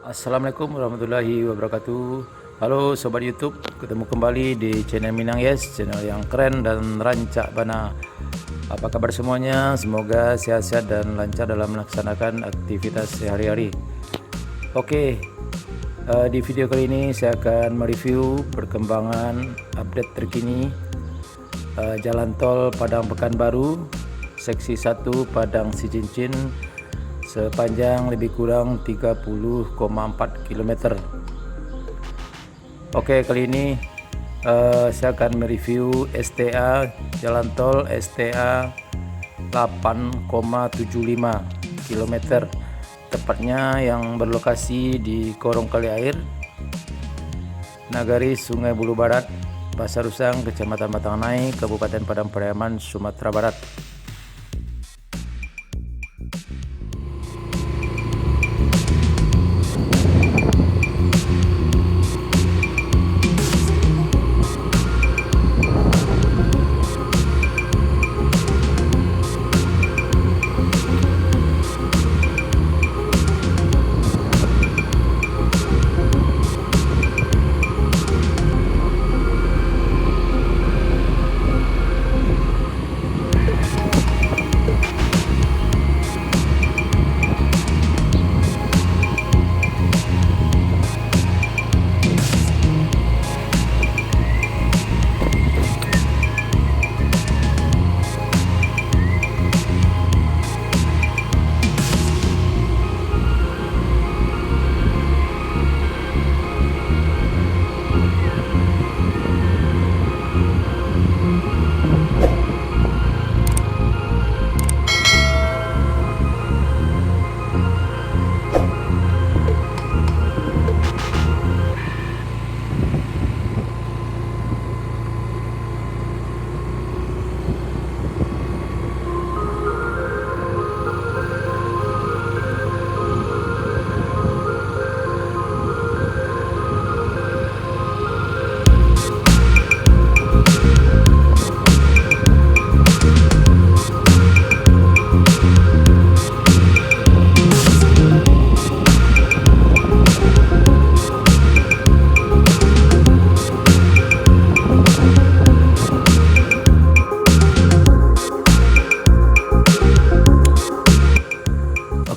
Assalamualaikum warahmatullahi wabarakatuh. Halo Sobat YouTube, ketemu kembali di channel Minang Yes, channel yang keren dan rancak bana. Apa kabar semuanya? Semoga sehat-sehat dan lancar dalam melaksanakan aktivitas sehari-hari. Oke, di video kali ini saya akan mereview perkembangan update terkini Jalan Tol Padang Pekanbaru Seksi 1 Padang Sicincin sepanjang lebih kurang 30,4 km. Oke, kali ini saya akan mereview STA Jalan Tol STA 8,75 km, tepatnya yang berlokasi di Korong Kali Air, Nagari Sungai Bulu Barat, Pasar Usang, Kecamatan Batangnai, Kabupaten Padang Pariaman, Sumatera Barat.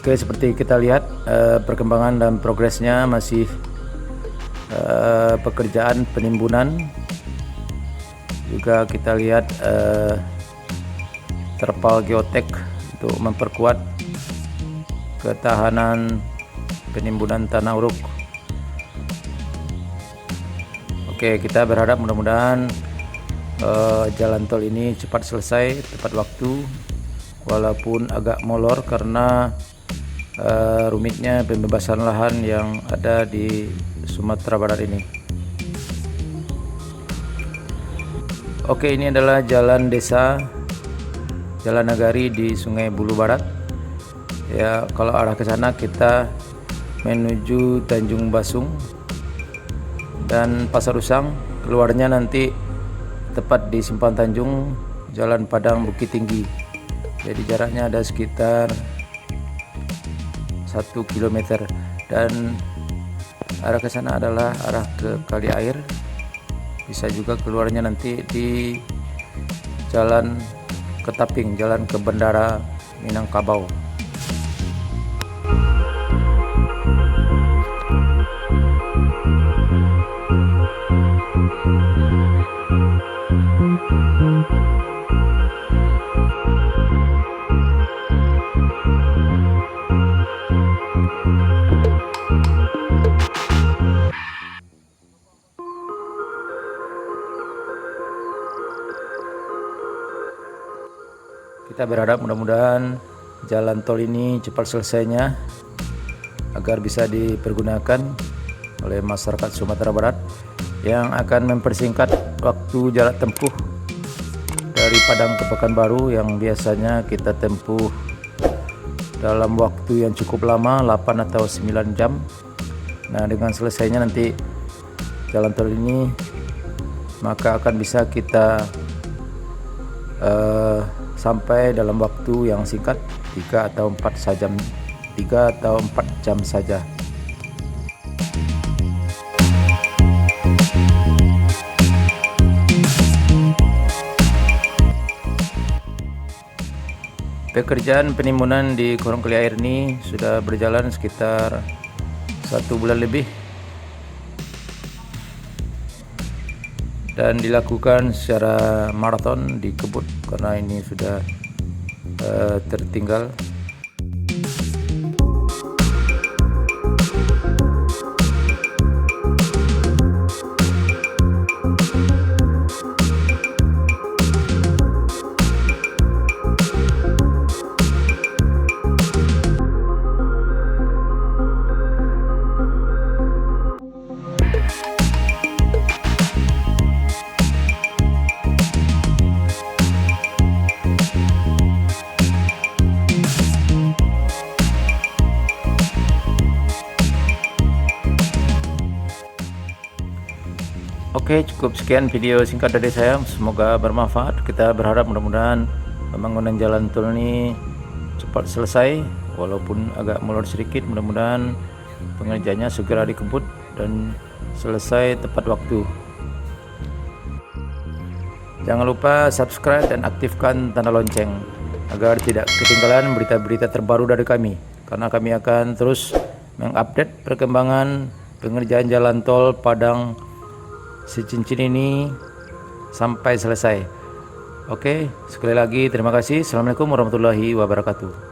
Oke, seperti kita lihat perkembangan dan progresnya masih pekerjaan penimbunan. Juga kita lihat terpal geotek untuk memperkuat ketahanan penimbunan tanah uruk. Oke, kita berharap mudah-mudahan jalan tol ini cepat selesai tepat waktu, walaupun agak molor karena rumitnya pembebasan lahan yang ada di Sumatera Barat ini. Oke, ini adalah jalan desa, jalan nagari di Sungai Bulu Barat. Ya, kalau arah ke sana kita menuju Tanjung Basung dan Pasar Usang, keluarnya nanti tepat di Simpang Tanjung, Jalan Padang Bukit Tinggi. Jadi jaraknya ada sekitar 1 km, dan arah ke sana adalah arah ke Kali Air. Bisa juga keluarnya nanti di Jalan Ketaping, jalan ke Bandara Minangkabau. Kita berharap mudah-mudahan jalan tol ini cepat selesainya agar bisa dipergunakan oleh masyarakat Sumatera Barat, yang akan mempersingkat waktu jarak tempuh dari Padang ke Pekanbaru yang biasanya kita tempuh dalam waktu yang cukup lama, 8 atau 9 jam. Nah, dengan selesainya nanti jalan tol ini, maka akan bisa kita sampai dalam waktu yang singkat, 3 atau 4 jam saja. Pekerjaan penimbunan di korong kali air ini sudah berjalan sekitar 1 bulan lebih dan dilakukan secara maraton di kebun karena ini sudah tertinggal. Oke, cukup sekian video singkat dari saya, semoga bermanfaat. Kita berharap mudah-mudahan pembangunan jalan tol ini cepat selesai, walaupun agak molor sedikit. Mudah-mudahan pengerjaannya segera dikebut dan selesai tepat waktu. Jangan lupa subscribe dan aktifkan tanda lonceng agar tidak ketinggalan berita-berita terbaru dari kami, karena kami akan terus mengupdate perkembangan pengerjaan jalan tol Padang Sicincin ini sampai selesai. Oke, sekali lagi terima kasih. Assalamualaikum warahmatullahi wabarakatuh.